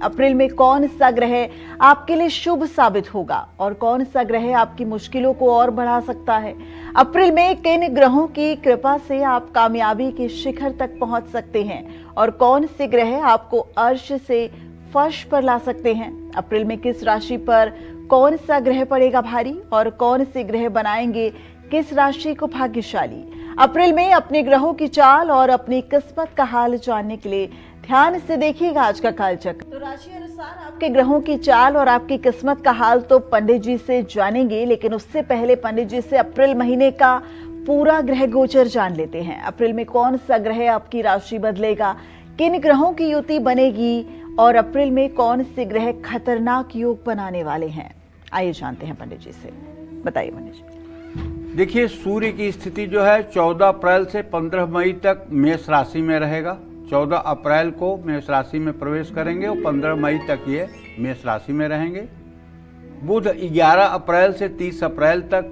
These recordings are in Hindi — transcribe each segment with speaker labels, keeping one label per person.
Speaker 1: अप्रैल में कौन सा ग्रह आपके लिए शुभ साबित होगा और कौन सा ग्रह आपकी मुश्किलों को और बढ़ा सकता है। अप्रैल में किन ग्रहों की कृपा से आप कामयाबी के शिखर तक पहुंच सकते हैं और कौन से ग्रह आपको अर्श से फर्श पर ला सकते हैं। अप्रैल में किस राशि पर कौन सा ग्रह पड़ेगा भारी और कौन से ग्रह बनाएंगे किस राशि को भाग्यशाली। अप्रैल में अपने ग्रहों की चाल और अपनी किस्मत का हाल जानने के लिए ध्यान से देखिएगा आज का कालचक्र। तो राशि अनुसार आपके ग्रहों की चाल और आपकी किस्मत का हाल तो पंडित जी से जानेंगे, लेकिन उससे पहले पंडित जी से अप्रैल महीने का पूरा ग्रह गोचर जान लेते हैं। अप्रैल में कौन सा ग्रह आपकी राशि बदलेगा, किन ग्रहों की युति बनेगी और अप्रैल में कौन से ग्रह खतरनाक योग बनाने वाले हैं। आइए जानते हैं पंडित जी से, बताइए पंडित जी।
Speaker 2: देखिए, सूर्य की स्थिति जो है 14 अप्रैल से 15 मई तक मेष राशि में रहेगा। 14 अप्रैल को मेष राशि में प्रवेश करेंगे और 15 मई तक ये मेष राशि में रहेंगे। बुध 11 अप्रैल से 30 अप्रैल तक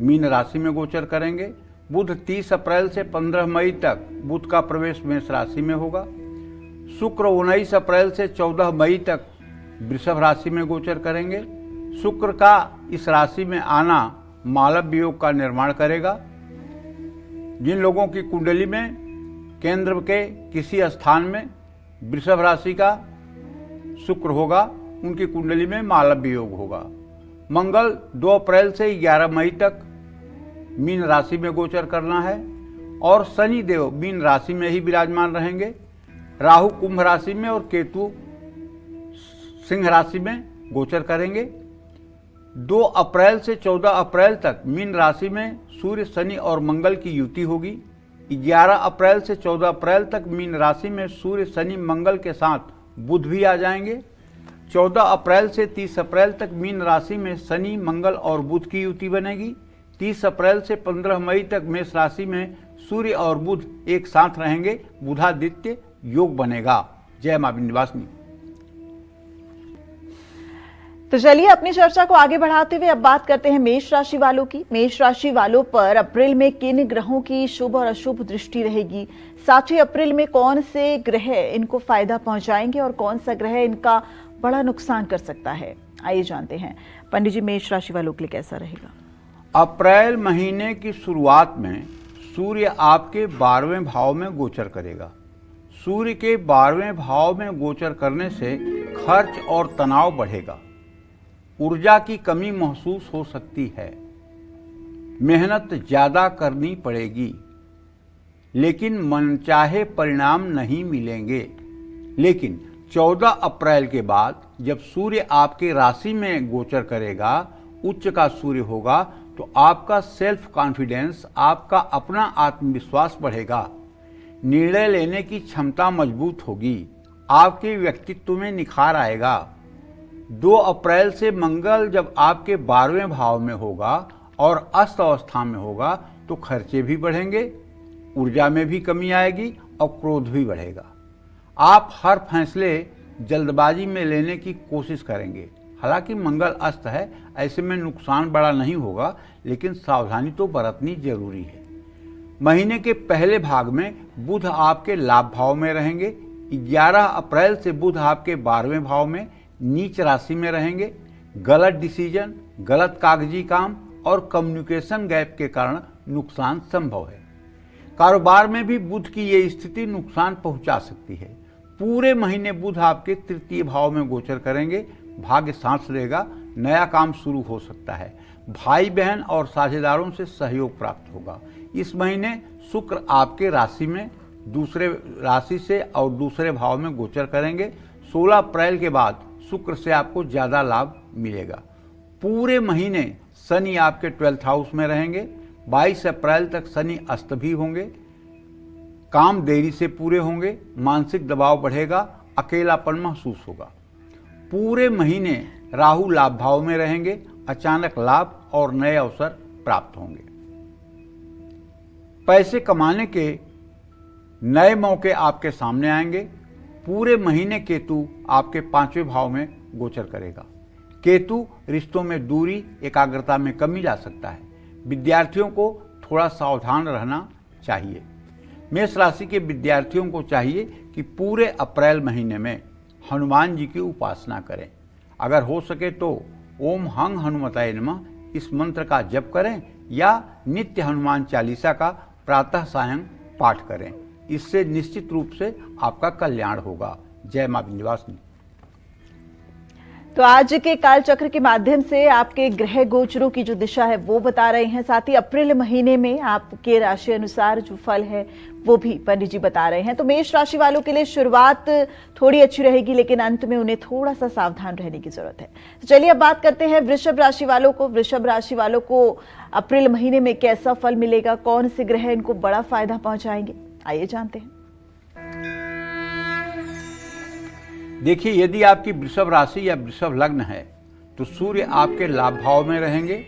Speaker 2: मीन राशि में गोचर करेंगे। बुध 30 अप्रैल से 15 मई तक बुध का प्रवेश मेष राशि में होगा। शुक्र 19 अप्रैल से 14 मई तक वृषभ राशि में गोचर करेंगे। शुक्र का इस राशि में आना मालव योग का निर्माण करेगा। जिन लोगों की कुंडली में केंद्र के किसी स्थान में वृषभ राशि का शुक्र होगा, उनकी कुंडली में मालव योग होगा। मंगल 2 अप्रैल से 11 मई तक मीन राशि में गोचर करना है और शनि देव मीन राशि में ही विराजमान रहेंगे। राहु कुंभ राशि में और केतु सिंह राशि में गोचर करेंगे। 2 अप्रैल से 14 अप्रैल तक मीन राशि में सूर्य शनि और मंगल की युति होगी। 11 अप्रैल से 14 अप्रैल तक मीन राशि में सूर्य शनि मंगल के साथ बुध भी आ जाएंगे। 14 अप्रैल से 30 अप्रैल तक मीन राशि में शनि मंगल और बुध की युति बनेगी। 30 अप्रैल से 15 मई तक मेष राशि में सूर्य और बुध एक साथ रहेंगे, बुधादित्य योग बनेगा। जय मां विंध्यवासिनी।
Speaker 1: तो चलिए अपनी चर्चा को आगे बढ़ाते हुए अब बात करते हैं मेष राशि वालों की। मेष राशि वालों पर अप्रैल में किन ग्रहों की शुभ और अशुभ दृष्टि रहेगी, साथ ही अप्रैल में कौन से ग्रह इनको फायदा पहुंचाएंगे और कौन सा ग्रह इनका बड़ा नुकसान कर सकता है। आइए जानते हैं पंडित जी, मेष राशि वालों के लिए कैसा रहेगा।
Speaker 2: अप्रैल महीने की शुरुआत में सूर्य आपके 12वें भाव में गोचर करेगा। सूर्य के 12वें भाव में गोचर करने से खर्च और तनाव बढ़ेगा। ऊर्जा की कमी महसूस हो सकती है। मेहनत ज्यादा करनी पड़ेगी, लेकिन मनचाहे परिणाम नहीं मिलेंगे। लेकिन 14 अप्रैल के बाद जब सूर्य आपके राशि में गोचर करेगा, उच्च का सूर्य होगा, तो आपका सेल्फ कॉन्फिडेंस, आपका अपना आत्मविश्वास बढ़ेगा। निर्णय लेने की क्षमता मजबूत होगी। आपके व्यक्तित्व में निखार आएगा। 2 अप्रैल से मंगल जब आपके 12वें भाव में होगा और अस्त अवस्था में होगा, तो खर्चे भी बढ़ेंगे, ऊर्जा में भी कमी आएगी और क्रोध भी बढ़ेगा। आप हर फैसले जल्दबाजी में लेने की कोशिश करेंगे। हालांकि मंगल अस्त है, ऐसे में नुकसान बड़ा नहीं होगा, लेकिन सावधानी तो बरतनी जरूरी है। महीने के पहले भाग में बुध आपके लाभ भाव में रहेंगे। 11 अप्रैल से बुध आपके 12वें भाव में नीच राशि में रहेंगे। गलत डिसीजन, गलत कागजी काम और कम्युनिकेशन गैप के कारण नुकसान संभव है। कारोबार में भी बुध की ये स्थिति नुकसान पहुंचा सकती है। पूरे महीने बुध आपके 3य भाव में गोचर करेंगे। भाग्य सांस लेगा, नया काम शुरू हो सकता है। भाई बहन और साझेदारों से सहयोग प्राप्त होगा। इस महीने शुक्र आपके राशि में दूसरे राशि से और दूसरे भाव में गोचर करेंगे। 16 अप्रैल के बाद शुक्र से आपको ज्यादा लाभ मिलेगा। पूरे महीने शनि आपके 12th हाउस में रहेंगे। 22 अप्रैल तक शनि अस्त भी होंगे। काम देरी से पूरे होंगे, मानसिक दबाव बढ़ेगा, अकेलापन महसूस होगा। पूरे महीने राहु लाभ भाव में रहेंगे। अचानक लाभ और नए अवसर प्राप्त होंगे। पैसे कमाने के नए मौके आपके सामने आएंगे। पूरे महीने केतु आपके 5वें भाव में गोचर करेगा। केतु रिश्तों में दूरी, एकाग्रता में कमी ला सकता है। विद्यार्थियों को थोड़ा सावधान रहना चाहिए। मेष राशि के विद्यार्थियों को चाहिए कि पूरे अप्रैल महीने में हनुमान जी की उपासना करें। अगर हो सके तो ओम हंग हनुमताय नमः इस मंत्र का जप करें या नित्य हनुमान चालीसा का प्रातः सायं पाठ करें। इससे निश्चित रूप से आपका कल्याण होगा। जय मां विंध्यवासिनी।
Speaker 1: तो आज के काल चक्र के माध्यम से आपके ग्रह गोचरों की जो दिशा है वो बता रहे हैं, साथ ही अप्रैल महीने में आपके राशि अनुसार जो फल है वो भी पंडित जी बता रहे हैं। तो मेष राशि वालों के लिए शुरुआत थोड़ी अच्छी रहेगी, लेकिन अंत में उन्हें थोड़ा सा सावधान रहने की जरूरत है। तो चलिए अब बात करते हैं वृषभ राशि वालों को। वृषभ राशि वालों को अप्रैल महीने में कैसा फल मिलेगा, कौन से ग्रह इनको बड़ा फायदा पहुंचाएंगे, आइए जानते हैं।
Speaker 2: देखिए, यदि आपकी वृषभ राशि या वृषभ लग्न है तो सूर्य आपके लाभ भाव में रहेंगे।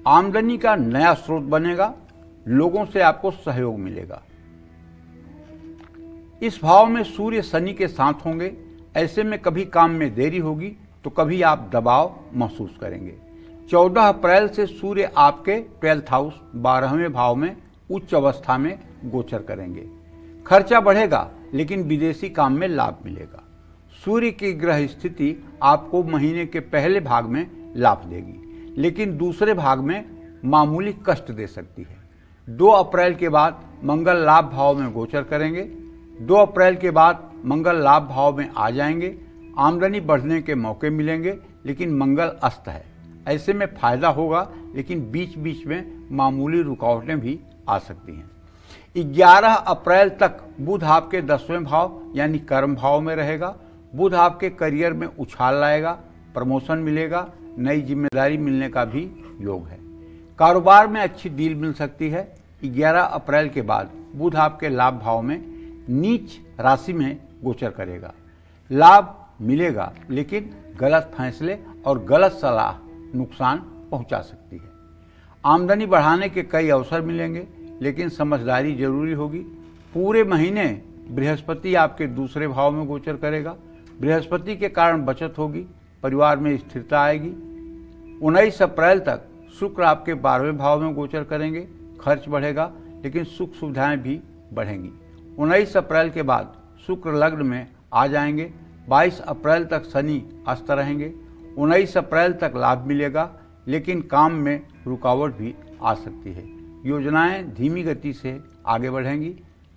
Speaker 2: आमदनी का नया स्रोत बनेगा, लोगों से आपको सहयोग मिलेगा। इस भाव में सूर्य शनि के साथ होंगे, ऐसे में कभी काम में देरी होगी तो कभी आप दबाव महसूस करेंगे। 14 अप्रैल से सूर्य आपके 12th हाउस 12वें भाव में उच्च अवस्था में गोचर करेंगे। खर्चा बढ़ेगा लेकिन विदेशी काम में लाभ मिलेगा। सूर्य की ग्रह स्थिति आपको महीने के पहले भाग में लाभ देगी, लेकिन दूसरे भाग में मामूली कष्ट दे सकती है। 2 अप्रैल के बाद मंगल लाभ भाव में गोचर करेंगे। 2 अप्रैल के बाद मंगल लाभ भाव में आ जाएंगे। आमदनी बढ़ने के मौके मिलेंगे, लेकिन मंगल अस्त है, ऐसे में फायदा होगा, लेकिन बीच बीच में मामूली रुकावटें भी आ सकती हैं। 11 अप्रैल तक बुध आपके 10वें भाव यानी कर्म भाव में रहेगा। बुध आपके करियर में उछाल लाएगा, प्रमोशन मिलेगा, नई जिम्मेदारी मिलने का भी योग है। कारोबार में अच्छी डील मिल सकती है। 11 अप्रैल के बाद बुध आपके लाभ भाव में नीच राशि में गोचर करेगा। लाभ मिलेगा, लेकिन गलत फैसले और गलत सलाह नुकसान पहुंचा सकती है। आमदनी बढ़ाने के कई अवसर मिलेंगे, लेकिन समझदारी जरूरी होगी। पूरे महीने बृहस्पति आपके दूसरे भाव में गोचर करेगा। बृहस्पति के कारण बचत होगी, परिवार में स्थिरता आएगी। 19 अप्रैल तक शुक्र आपके 12वें भाव में गोचर करेंगे। खर्च बढ़ेगा, लेकिन सुख सुविधाएं भी बढ़ेंगी। 19 अप्रैल के बाद शुक्र लग्न में आ जाएंगे। 22 अप्रैल तक शनि अस्त रहेंगे। 19 अप्रैल तक लाभ मिलेगा, लेकिन काम में रुकावट भी आ सकती है। योजनाएं धीमी गति से आगे बढ़ेंगी।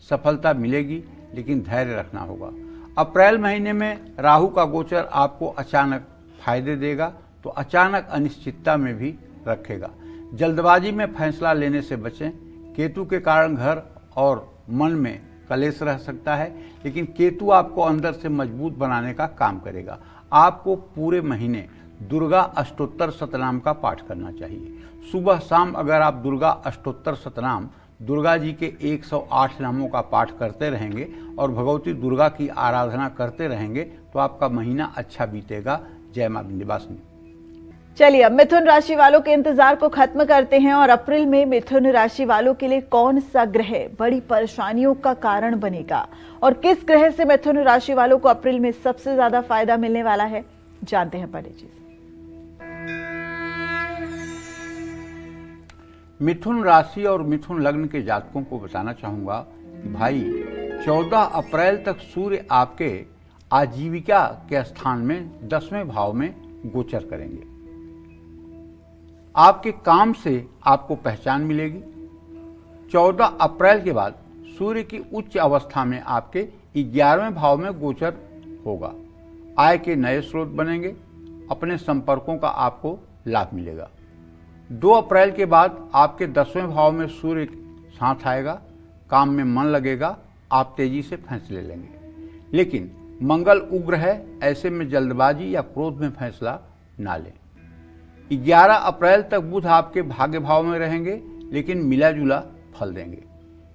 Speaker 2: सफलता मिलेगी, लेकिन धैर्य रखना होगा। अप्रैल महीने में राहु का गोचर आपको अचानक फायदे देगा, तो अचानक अनिश्चितता में भी रखेगा। जल्दबाजी में फैसला लेने से बचें। केतु के कारण घर और मन में कलेश रह सकता है, लेकिन केतु आपको अंदर से मजबूत बनाने का काम करेगा। आपको पूरे महीने दुर्गा अष्टोत्तर शतनाम का पाठ करना चाहिए। सुबह शाम अगर आप दुर्गा अष्टोत्तर शतनाम, दुर्गा जी के 108 नामों का पाठ करते रहेंगे और भगवती दुर्गा की आराधना करते रहेंगे तो आपका महीना अच्छा बीतेगा। जय मां विंध्यवासिनी।
Speaker 1: चलिए अब मिथुन राशि वालों के इंतजार को खत्म करते हैं और अप्रैल में मिथुन राशि वालों के लिए कौन सा ग्रह बड़ी परेशानियों का कारण बनेगा और किस ग्रह से मिथुन राशि वालों को अप्रैल में सबसे ज्यादा फायदा मिलने वाला है, जानते हैं पंडित जी।
Speaker 2: मिथुन राशि और मिथुन लग्न के जातकों को बताना चाहूंगा कि भाई 14 अप्रैल तक सूर्य आपके आजीविका के स्थान में 10वें भाव में गोचर करेंगे। आपके काम से आपको पहचान मिलेगी। 14 अप्रैल के बाद सूर्य की उच्च अवस्था में आपके 11वें भाव में गोचर होगा। आय के नए स्रोत बनेंगे। अपने संपर्कों का आपको लाभ मिलेगा। 2 अप्रैल के बाद आपके 10वें भाव में सूर्य साथ आएगा। काम में मन लगेगा, आप तेजी से फैसले लेंगे, लेकिन मंगल उग्र है, ऐसे में जल्दबाजी या क्रोध में फैसला ना लें। 11 अप्रैल तक बुध आपके भाग्य भाव में रहेंगे, लेकिन मिला जुला फल देंगे।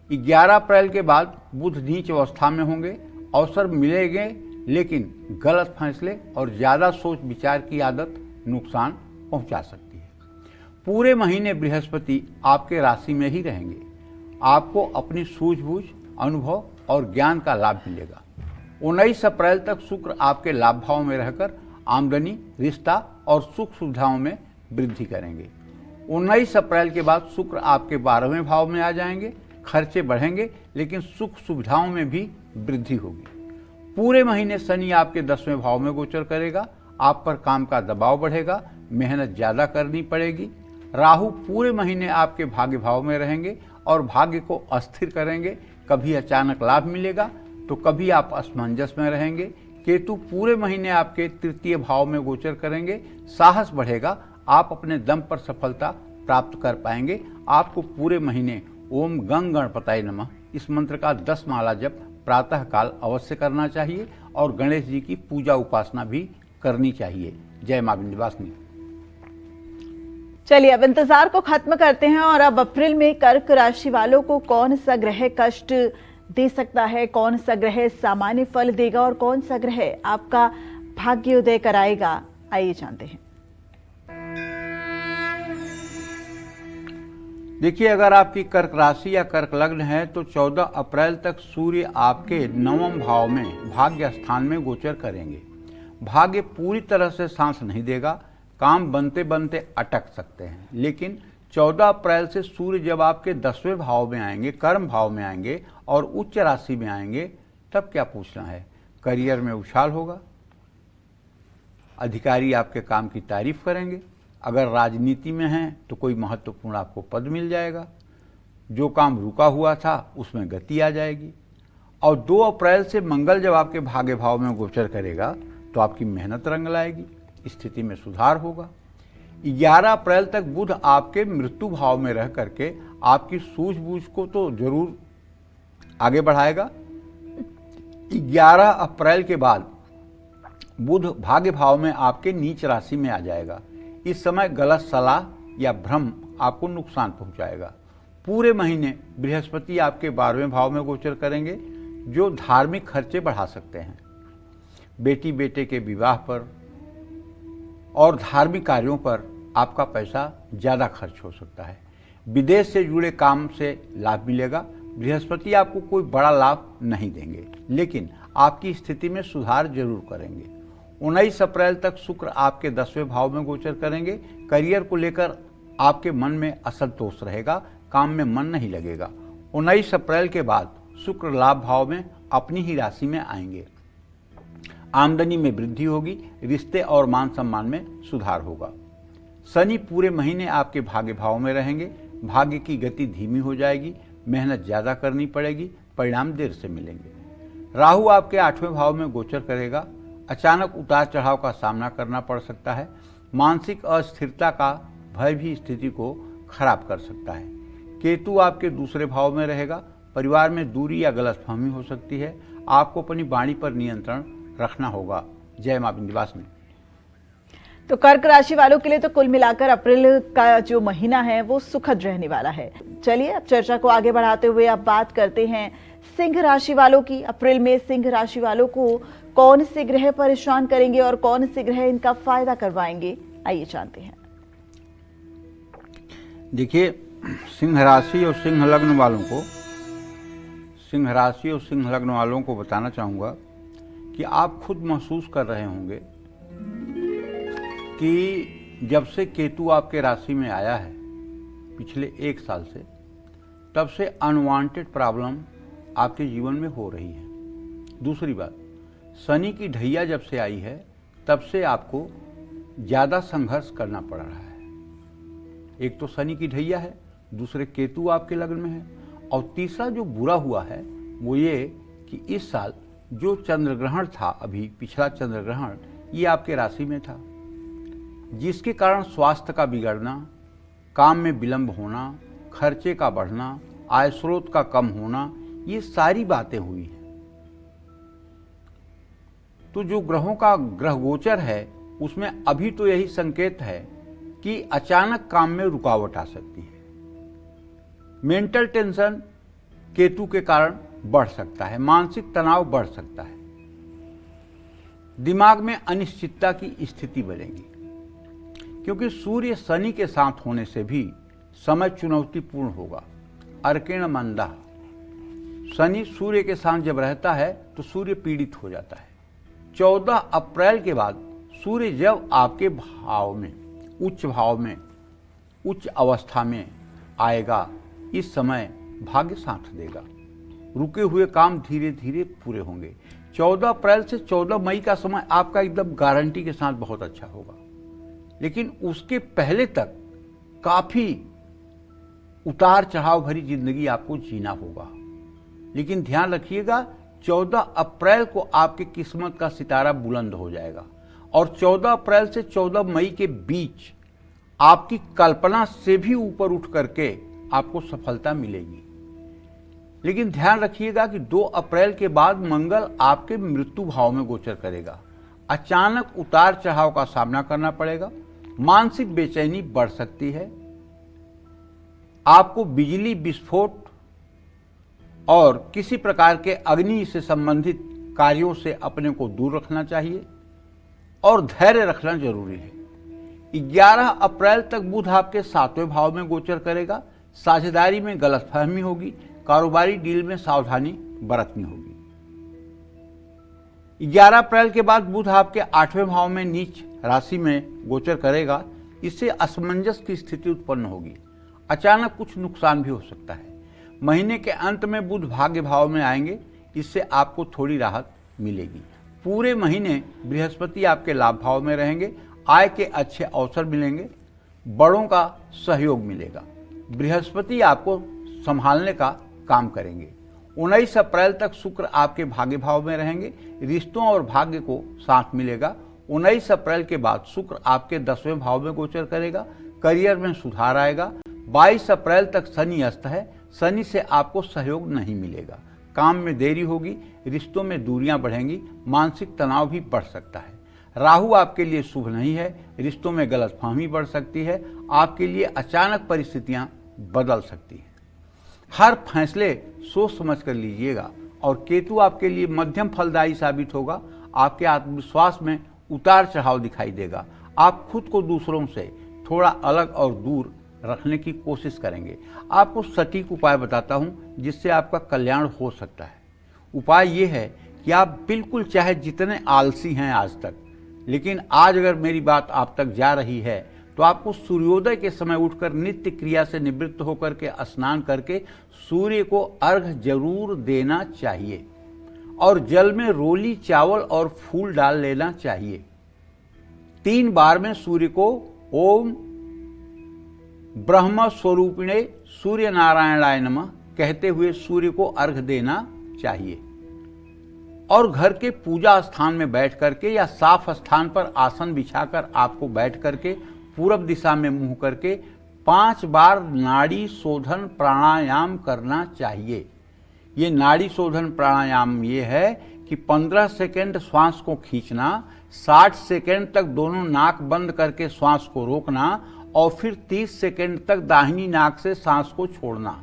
Speaker 2: 11 अप्रैल के बाद बुध नीच अवस्था में होंगे। अवसर मिलेंगे, लेकिन गलत फैसले और ज्यादा सोच विचार की आदत नुकसान पहुंचा सकती है। पूरे महीने बृहस्पति आपके राशि में ही रहेंगे। आपको अपनी सूझबूझ, अनुभव और ज्ञान का लाभ मिलेगा। 19 अप्रैल तक शुक्र आपके लाभ भाव में रहकर आमदनी, रिश्ता और सुख सुविधाओं में वृद्धि करेंगे। 19 अप्रैल के बाद शुक्र आपके 12वें भाव में आ जाएंगे। खर्चे बढ़ेंगे, लेकिन सुख सुविधाओं में भी वृद्धि होगी। पूरे महीने शनि आपके 10वें भाव में गोचर करेगा। आप पर काम का दबाव बढ़ेगा, मेहनत ज्यादा करनी पड़ेगी। राहु पूरे महीने आपके भाग्य भाव में रहेंगे और भाग्य को अस्थिर करेंगे। कभी अचानक लाभ मिलेगा तो कभी आप असमंजस में रहेंगे। केतु पूरे महीने आपके तृतीय भाव में गोचर करेंगे। साहस बढ़ेगा, आप अपने दम पर सफलता प्राप्त कर पाएंगे। आपको पूरे महीने ओम गंग गणपताय नमः इस मंत्र का 10 माला जप प्रातः काल अवश्य करना चाहिए और गणेश जी की पूजा उपासना भी करनी चाहिए। जय मां विंध्यवासिनी।
Speaker 1: चलिए अब इंतजार को खत्म करते हैं और अब अप्रैल में कर्क राशि वालों को कौन सा ग्रह कष्ट दे सकता है, कौन सा ग्रह सामान्य फल देगा और कौन सा ग्रह आपका भाग्योदय कराएगा, आइए जानते हैं।
Speaker 2: देखिए, अगर आपकी कर्क राशि या कर्क लग्न है तो 14 अप्रैल तक सूर्य आपके 9वें भाव में भाग्य स्थान में गोचर करेंगे। भाग्य पूरी तरह से सांस नहीं देगा, काम बनते बनते अटक सकते हैं, लेकिन 14 अप्रैल से सूर्य जब आपके 10वें भाव में आएंगे, कर्म भाव में आएंगे और उच्च राशि में आएंगे, तब क्या पूछना है। करियर में उछाल होगा, अधिकारी आपके काम की तारीफ करेंगे। अगर राजनीति में हैं तो कोई महत्वपूर्ण आपको पद मिल जाएगा। जो काम रुका हुआ था उसमें गति आ जाएगी। और 2 अप्रैल से मंगल जब आपके भाग्य भाव में गोचर करेगा तो आपकी मेहनत रंग लाएगी, स्थिति में सुधार होगा। 11 अप्रैल तक बुध आपके मृत्यु भाव में रह करके आपकी सूझबूझ को तो जरूर आगे बढ़ाएगा। 11 अप्रैल के बाद बुध भाग्य भाव में आपके नीच राशि में आ जाएगा। इस समय गलत सलाह या भ्रम आपको नुकसान पहुंचाएगा। पूरे महीने बृहस्पति आपके 12वें भाव में गोचर करेंगे, जो धार्मिक खर्चे बढ़ा सकते हैं। बेटी बेटे के विवाह पर और धार्मिक कार्यों पर आपका पैसा ज़्यादा खर्च हो सकता है। विदेश से जुड़े काम से लाभ मिलेगा। बृहस्पति आपको कोई बड़ा लाभ नहीं देंगे, लेकिन आपकी स्थिति में सुधार जरूर करेंगे। 19 अप्रैल तक शुक्र आपके 10वें भाव में गोचर करेंगे। करियर को लेकर आपके मन में असंतोष रहेगा, काम में मन नहीं लगेगा। 19 अप्रैल के बाद शुक्र लाभ भाव में अपनी ही राशि में आएंगे। आमदनी में वृद्धि होगी, रिश्ते और मान सम्मान में सुधार होगा। शनि पूरे महीने आपके भाग्य भाव में रहेंगे। भाग्य की गति धीमी हो जाएगी, मेहनत ज्यादा करनी पड़ेगी, परिणाम देर से मिलेंगे। राहु आपके 8वें भाव में गोचर करेगा। अचानक उतार चढ़ाव का सामना करना पड़ सकता है। मानसिक अस्थिरता का भय भी स्थिति को खराब कर सकता है। केतु आपके 2 भाव में रहेगा। परिवार में दूरी या गलतफहमी हो सकती है। आपको अपनी वाणी पर नियंत्रण रखना होगा। जय मां विंध्यवासिनी।
Speaker 1: तो कर्क राशि वालों के लिए तो कुल मिलाकर अप्रैल का जो महीना है वो सुखद रहने वाला है। चलिए अब चर्चा को आगे बढ़ाते हुए अब बात करते हैं सिंह राशि वालों की। अप्रैल में सिंह राशि वालों को कौन से ग्रह परेशान करेंगे और कौन से ग्रह इनका फायदा करवाएंगे, आइए जानते हैं।
Speaker 2: देखिए, सिंह राशि और सिंह लग्न वालों को बताना चाहूंगा कि आप खुद महसूस कर रहे होंगे कि जब से केतु आपके राशि में आया है पिछले 1 साल से, तब से अनवांटेड प्रॉब्लम आपके जीवन में हो रही है। दूसरी बात, शनि की ढैया जब से आई है तब से आपको ज़्यादा संघर्ष करना पड़ रहा है। एक तो शनि की ढैया है, दूसरे केतु आपके लग्न में है, और तीसरा जो बुरा हुआ है वो ये कि इस साल जो चंद्र ग्रहण था, अभी पिछला चंद्र ग्रहण, ये आपके राशि में था, जिसके कारण स्वास्थ्य का बिगड़ना, काम में विलंब होना, खर्चे का बढ़ना, आय स्रोत का कम होना, ये सारी बातें हुई हैं। तो जो ग्रहों का ग्रह गोचर है उसमें अभी तो यही संकेत है कि अचानक काम में रुकावट आ सकती है। मेंटल टेंशन केतु के कारण बढ़ सकता है, मानसिक तनाव बढ़ सकता है, दिमाग में अनिश्चितता की स्थिति बनेगी, क्योंकि सूर्य शनि के साथ होने से भी समय चुनौतीपूर्ण होगा। अर्केण मंदा, शनि सूर्य के साथ जब रहता है तो सूर्य पीड़ित हो जाता है। 14 अप्रैल के बाद सूर्य जब आपके भाव में, उच्च अवस्था में आएगा, इस समय भाग्य साथ देगा। रुके हुए काम धीरे धीरे पूरे होंगे। 14 अप्रैल से 14 मई का समय आपका एकदम गारंटी के साथ बहुत अच्छा होगा, लेकिन उसके पहले तक काफी उतार चढ़ाव भरी जिंदगी आपको जीना होगा। लेकिन ध्यान रखिएगा, 14 अप्रैल को आपकी किस्मत का सितारा बुलंद हो जाएगा और 14 अप्रैल से 14 मई के बीच आपकी कल्पना से भी ऊपर उठ करके आपको सफलता मिलेगी। लेकिन ध्यान रखिएगा कि 2 अप्रैल के बाद मंगल आपके मृत्यु भाव में गोचर करेगा। अचानक उतार चढ़ाव का सामना करना पड़ेगा, मानसिक बेचैनी बढ़ सकती है, आपको बिजली विस्फोट और किसी प्रकार के अग्नि से संबंधित कार्यों से अपने को दूर रखना चाहिए और धैर्य रखना जरूरी है। 11 अप्रैल तक बुध आपके 7वें भाव में गोचर करेगा। साझेदारी में गलतफहमी होगी, कारोबारी डील में सावधानी बरतनी होगी। 11 अप्रैल के बाद बुध आपके 8वें भाव में नीच राशि में गोचर करेगा। इससे असमंजस की स्थिति उत्पन्न होगी, अचानक कुछ नुकसान भी हो सकता है। महीने के अंत में बुध भाग्य भाव में आएंगे, इससे आपको थोड़ी राहत मिलेगी। पूरे महीने बृहस्पति आपके लाभ भाव में रहेंगे, आय के अच्छे अवसर मिलेंगे, बड़ों का सहयोग मिलेगा। बृहस्पति आपको संभालने का काम करेंगे। 19 अप्रैल तक शुक्र आपके भाग्य भाव में रहेंगे, रिश्तों और भाग्य को साथ मिलेगा। 19 अप्रैल के बाद शुक्र आपके 10वें भाव में गोचर करेगा, करियर में सुधार आएगा। 22 अप्रैल तक शनि अस्त है, शनि से आपको सहयोग नहीं मिलेगा, काम में देरी होगी, रिश्तों में दूरियां बढ़ेंगी, मानसिक तनाव भी बढ़ सकता है। राहु आपके लिए शुभ नहीं है, रिश्तों में गलतफहमी बढ़ सकती है, आपके लिए अचानक परिस्थितियां बदल सकती हैं। हर फैसले सोच समझ कर लीजिएगा। और केतु आपके लिए मध्यम फलदायी साबित होगा, आपके आत्मविश्वास में उतार चढ़ाव दिखाई देगा। आप खुद को दूसरों से थोड़ा अलग और दूर रखने की कोशिश करेंगे। आपको सटीक उपाय बताता हूं जिससे आपका कल्याण हो सकता है। उपाय ये है कि आप बिल्कुल चाहे जितने आलसी हैं आज तक, लेकिन आज अगर मेरी बात आप तक जा रही है तो आपको सूर्योदय के समय उठकर नित्य क्रिया से निवृत्त होकर के स्नान करके सूर्य को अर्घ्य जरूर देना चाहिए और जल में रोली चावल और फूल डाल लेना चाहिए। 3 बार में सूर्य को ओम ब्रह्म स्वरूपिणे सूर्य नारायणाय नमः कहते हुए सूर्य को अर्घ्य देना चाहिए। और घर के पूजा स्थान में बैठ करके या साफ स्थान पर आसन बिछाकर आपको बैठ करके पूरब दिशा में मुंह करके 5 बार नाड़ी शोधन प्राणायाम करना चाहिए। ये नाड़ी शोधन प्राणायाम ये है कि 15 सेकंड श्वास को खींचना, 60 सेकंड तक दोनों नाक बंद करके श्वास को रोकना और फिर 30 सेकंड तक दाहिनी नाक से सांस को छोड़ना।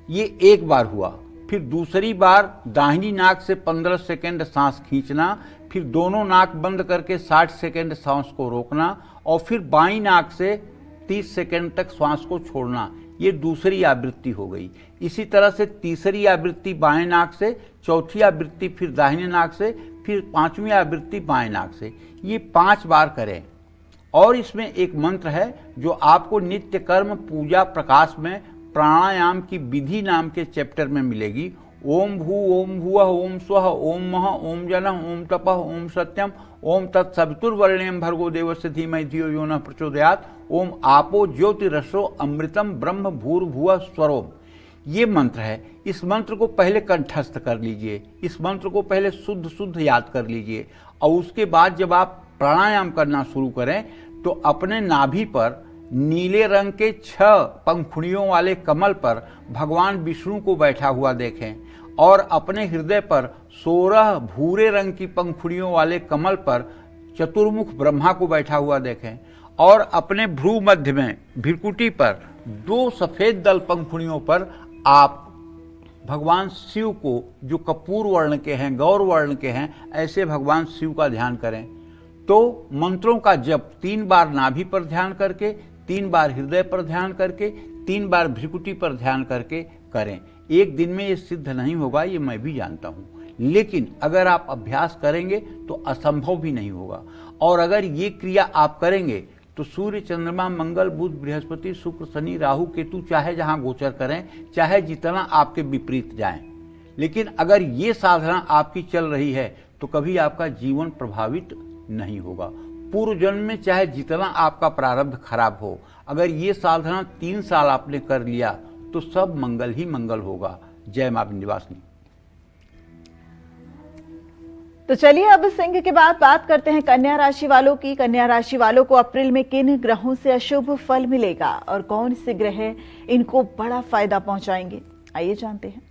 Speaker 2: ये एक बार हुआ। फिर दूसरी बार दाहिनी नाक से 15 सेकंड सांस खींचना, फिर दोनों नाक बंद करके 60 सेकंड सांस को रोकना और फिर बाईं नाक से 30 सेकंड तक सांस को छोड़ना। ये दूसरी आवृत्ति हो गई। इसी तरह से तीसरी आवृत्ति बाएं नाक से, चौथी आवृत्ति फिर दाहिने नाक से, फिर 5वीं आवृत्ति बाएं नाक से। ये 5 बार करें। और इसमें एक मंत्र है जो आपको नित्य कर्म पूजा प्रकाश में प्राणायाम की विधि नाम के चैप्टर में मिलेगी। ओम भू ओम भुवः ओम स्वः ओम मः ओम जनः ओम तपः ओम सत्यम ओम तत्सवितुर्वरेण्यं भर्गो देवस्य धीमहि धियो यो नः प्रचोदयात् ओम आपो ज्योतिरसो अमृतम ब्रह्म भूर्भुवः स्वरोम। ये मंत्र है। इस मंत्र को पहले कंठस्थ कर लीजिए, इस मंत्र को पहले शुद्ध शुद्ध याद कर लीजिए और उसके बाद जब आप प्राणायाम करना शुरू करें तो अपने नाभि पर नीले रंग के 6 पंखुड़ियों वाले कमल पर भगवान विष्णु को बैठा हुआ देखें और अपने हृदय पर 16 भूरे रंग की पंखुड़ियों वाले कमल पर चतुर्मुख ब्रह्मा को बैठा हुआ देखें और अपने भ्रू मध्य में भ्रिकुटी पर 2 सफेद दल पंखुड़ियों पर आप भगवान शिव को, जो कपूर वर्ण के हैं, गौर वर्ण के हैं, ऐसे भगवान शिव का ध्यान करें। तो मंत्रों का जप 3 बार नाभि पर ध्यान करके, 3 बार हृदय पर ध्यान करके, 3 बार भ्रिकुटी पर ध्यान करके करें। एक दिन में ये सिद्ध नहीं होगा, ये मैं भी जानता हूँ, लेकिन अगर आप अभ्यास करेंगे तो असंभव भी नहीं होगा। और अगर ये क्रिया आप करेंगे तो सूर्य, चंद्रमा, मंगल, बुध, बृहस्पति, शुक्र, शनि, राहु, केतु चाहे जहां गोचर करें, चाहे जितना आपके विपरीत जाएं, लेकिन अगर ये साधना आपकी चल रही है तो कभी आपका जीवन प्रभावित नहीं होगा। पूर्व जन्म में चाहे जितना आपका प्रारब्ध खराब हो, अगर ये साधना 3 साल आपने कर लिया तो सब मंगल ही मंगल होगा। जय मां विंध्यवासिनी।
Speaker 1: तो चलिए अब सिंह के बाद बात करते हैं कन्या राशि वालों की। कन्या राशि वालों को अप्रैल में किन ग्रहों से अशुभ फल मिलेगा और कौन से ग्रह इनको बड़ा फायदा पहुंचाएंगे, आइए जानते हैं।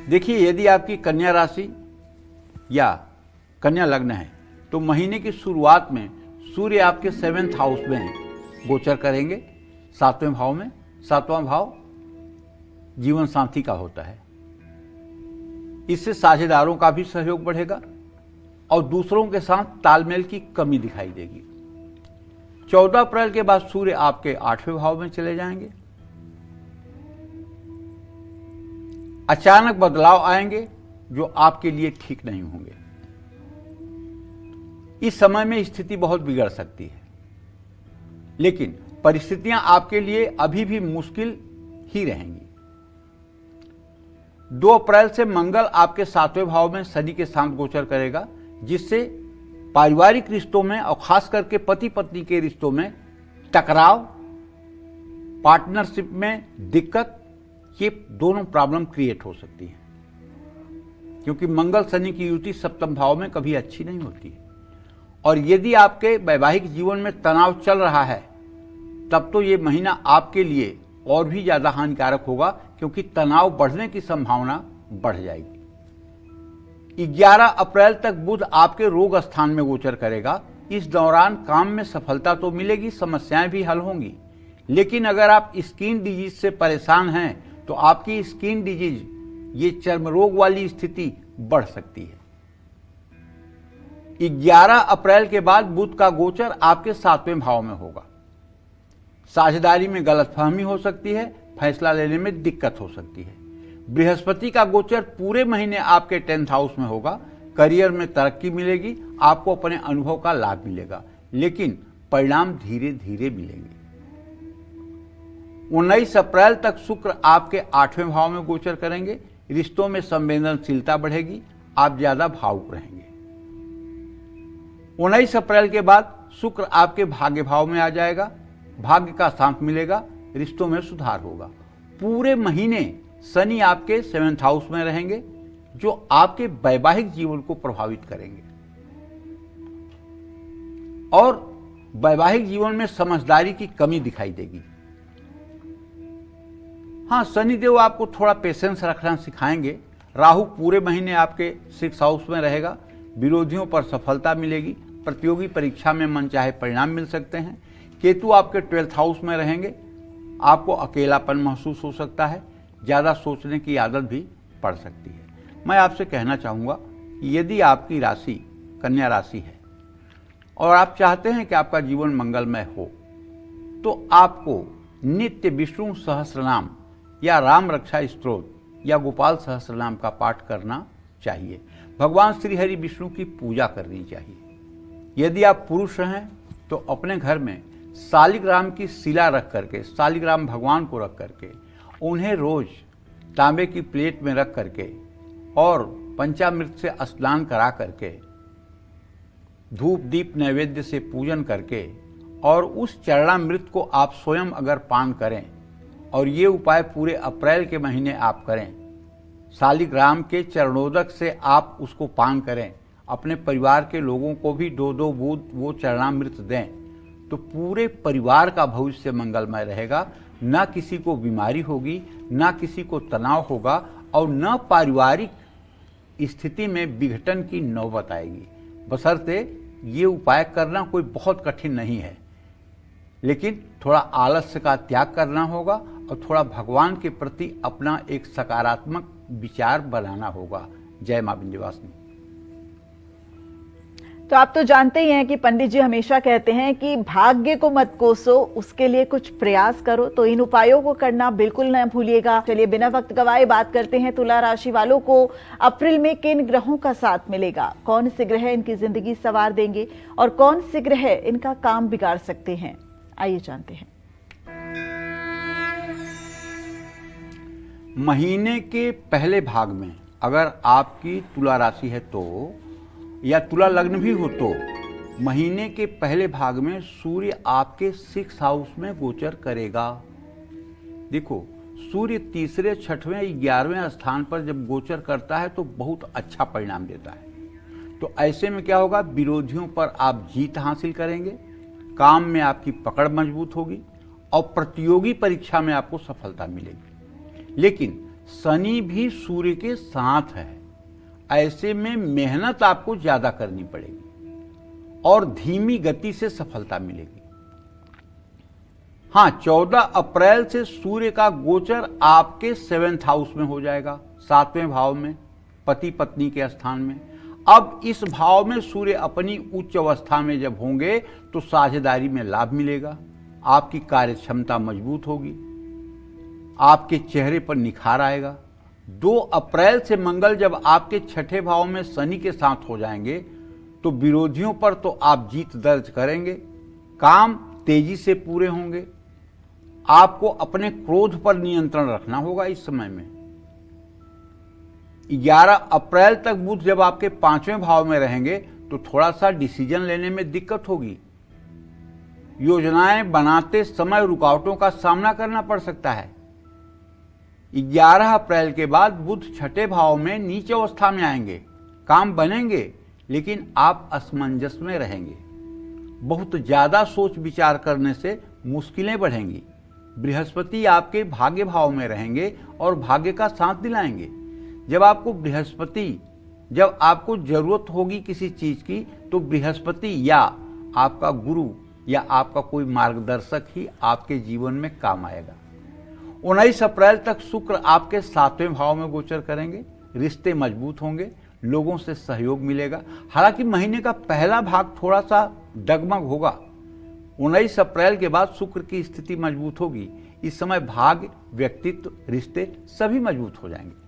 Speaker 2: देखिए, यदि आपकी कन्या राशि या कन्या लग्न है तो महीने की शुरुआत में सूर्य आपके 7th हाउस में गोचर करेंगे, 7वें भाव में। 7वां भाव जीवन साथी का होता है। इससे साझेदारों का भी सहयोग बढ़ेगा और दूसरों के साथ तालमेल की कमी दिखाई देगी। 14 अप्रैल के बाद सूर्य आपके 8वें भाव में चले जाएंगे। अचानक बदलाव आएंगे जो आपके लिए ठीक नहीं होंगे। इस समय में स्थिति बहुत बिगड़ सकती है, लेकिन परिस्थितियां आपके लिए अभी भी मुश्किल ही रहेंगी। 2 अप्रैल से मंगल आपके 7वें भाव में शनि के साथ गोचर करेगा, जिससे पारिवारिक रिश्तों में और खास करके पति पत्नी के रिश्तों में टकराव, पार्टनरशिप में दिक्कत, ये दोनों प्रॉब्लम क्रिएट हो सकती है, क्योंकि मंगल शनि की युति 7वें भाव में कभी अच्छी नहीं होती है। और यदि आपके वैवाहिक जीवन में तनाव चल रहा है तब तो ये महीना आपके लिए और भी ज्यादा हानिकारक होगा, क्योंकि तनाव बढ़ने की संभावना बढ़ जाएगी। 11 अप्रैल तक बुध आपके रोग स्थान में गोचर करेगा। इस दौरान काम में सफलता तो मिलेगी, समस्याएं भी हल होंगी, लेकिन अगर आप स्किन डिजीज से परेशान हैं तो आपकी स्किन डिजीज, ये चर्म रोग वाली स्थिति बढ़ सकती है। 11 अप्रैल के बाद बुध का गोचर आपके 7वें भाव में होगा। साझेदारी में गलतफहमी हो सकती है, फैसला लेने में दिक्कत हो सकती है। बृहस्पति का गोचर पूरे महीने आपके 10th हाउस में होगा। करियर में तरक्की मिलेगी, आपको अपने अनुभव का लाभ मिलेगा, लेकिन परिणाम धीरे धीरे मिलेंगे। 19 अप्रैल तक शुक्र आपके 8वें भाव में गोचर करेंगे। रिश्तों में संवेदनशीलता बढ़ेगी, आप ज्यादा भावुक रहेंगे। 19 अप्रैल के बाद शुक्र आपके भाग्य भाव में आ जाएगा, भाग्य का साथ मिलेगा, रिश्तों में सुधार होगा। पूरे महीने शनि आपके 7th हाउस में रहेंगे, जो आपके वैवाहिक जीवन को प्रभावित करेंगे और वैवाहिक जीवन में समझदारी की कमी दिखाई देगी। हाँ, शनिदेव आपको थोड़ा पेशेंस रखना सिखाएंगे। राहु पूरे महीने आपके 6th हाउस में रहेगा। विरोधियों पर सफलता मिलेगी, प्रतियोगी परीक्षा में मनचाहे परिणाम मिल सकते हैं। केतु आपके 12th हाउस में रहेंगे, आपको अकेलापन महसूस हो सकता है, ज़्यादा सोचने की आदत भी पड़ सकती है। मैं आपसे कहना चाहूँगा कि यदि आपकी राशि कन्या राशि है और आप चाहते हैं कि आपका जीवन मंगलमय हो, तो आपको नित्य विष्णु सहस्रनाम या राम रक्षा स्तोत्र या गोपाल सहस्रनाम का पाठ करना चाहिए। भगवान श्री हरि विष्णु की पूजा करनी चाहिए। यदि आप पुरुष हैं तो अपने घर में शालिग्राम की शिला रख करके, शालिग्राम भगवान को रख करके, उन्हें रोज तांबे की प्लेट में रख करके और पंचामृत से स्नान करा करके, धूप दीप नैवेद्य से पूजन करके और उस चरणामृत को आप स्वयं अगर पान करें, और ये उपाय पूरे अप्रैल के महीने आप करें, शालिग्राम के चरणोदक से आप उसको पान करें, अपने परिवार के लोगों को भी 2-2 बूंद वो चरणामृत दें, तो पूरे परिवार का भविष्य मंगलमय रहेगा। ना किसी को बीमारी होगी, ना किसी को तनाव होगा और न पारिवारिक स्थिति में विघटन की नौबत आएगी। बशर्ते ये उपाय करना कोई बहुत कठिन नहीं है, लेकिन थोड़ा आलस्य का त्याग करना होगा और थोड़ा भगवान के प्रति अपना एक सकारात्मक विचार बनाना होगा। जय मां विंध्यवासिनी।
Speaker 1: तो आप तो जानते ही हैं कि पंडित जी हमेशा कहते हैं कि भाग्य को मत कोसो, उसके लिए कुछ प्रयास करो। तो इन उपायों को करना बिल्कुल न भूलिएगा। चलिए बिना वक्त गवाए बात करते हैं तुला राशि वालों को अप्रैल में किन ग्रहों का साथ मिलेगा, कौन से ग्रह इनकी जिंदगी संवार देंगे और कौन से ग्रह इनका काम बिगाड़ सकते हैं, आइए जानते हैं।
Speaker 2: महीने के पहले भाग में अगर आपकी तुला राशि है तो, या तुला लग्न भी हो तो, महीने के पहले भाग में सूर्य आपके 6 हाउस में गोचर करेगा। देखो, सूर्य तीसरे, छठवें, 11वें स्थान पर जब गोचर करता है तो बहुत अच्छा परिणाम देता है। तो ऐसे में क्या होगा, विरोधियों पर आप जीत हासिल करेंगे, काम में आपकी पकड़ मजबूत होगी और प्रतियोगी परीक्षा में आपको सफलता मिलेगी। लेकिन शनि भी सूर्य के साथ है, ऐसे में मेहनत आपको ज्यादा करनी पड़ेगी और धीमी गति से सफलता मिलेगी। हाँ, 14 अप्रैल से सूर्य का गोचर आपके 7th हाउस में हो जाएगा, 7वें भाव में, पति पत्नी के स्थान में। अब इस भाव में सूर्य अपनी उच्च अवस्था में जब होंगे तो साझेदारी में लाभ मिलेगा, आपकी कार्य क्षमता मजबूत होगी, आपके चेहरे पर निखार आएगा। 2 अप्रैल से मंगल जब आपके 6ठे भाव में शनि के साथ हो जाएंगे तो विरोधियों पर तो आप जीत दर्ज करेंगे, काम तेजी से पूरे होंगे। आपको अपने क्रोध पर नियंत्रण रखना होगा इस समय में। 11 अप्रैल तक बुध जब आपके 5वें भाव में रहेंगे तो थोड़ा सा डिसीजन लेने में दिक्कत होगी, योजनाएं बनाते समय रुकावटों का सामना करना पड़ सकता है। 11 अप्रैल के बाद बुध 6ठे भाव में नीच अवस्था में आएंगे, काम बनेंगे लेकिन आप असमंजस में रहेंगे। बहुत ज्यादा सोच विचार करने से मुश्किलें बढ़ेंगी। बृहस्पति आपके भाग्य भाव में रहेंगे और भाग्य का साथ दिलाएंगे। जब आपको जरूरत होगी किसी चीज की तो बृहस्पति या आपका गुरु या आपका कोई मार्गदर्शक ही आपके जीवन में काम आएगा। 19 अप्रैल तक शुक्र आपके 7वें भाव में गोचर करेंगे, रिश्ते मजबूत होंगे, लोगों से सहयोग मिलेगा। हालांकि महीने का पहला भाग थोड़ा सा डगमग होगा। 19 अप्रैल के बाद शुक्र की स्थिति मजबूत होगी। इस समय भाग्य, व्यक्तित्व, रिश्ते सभी मजबूत हो जाएंगे।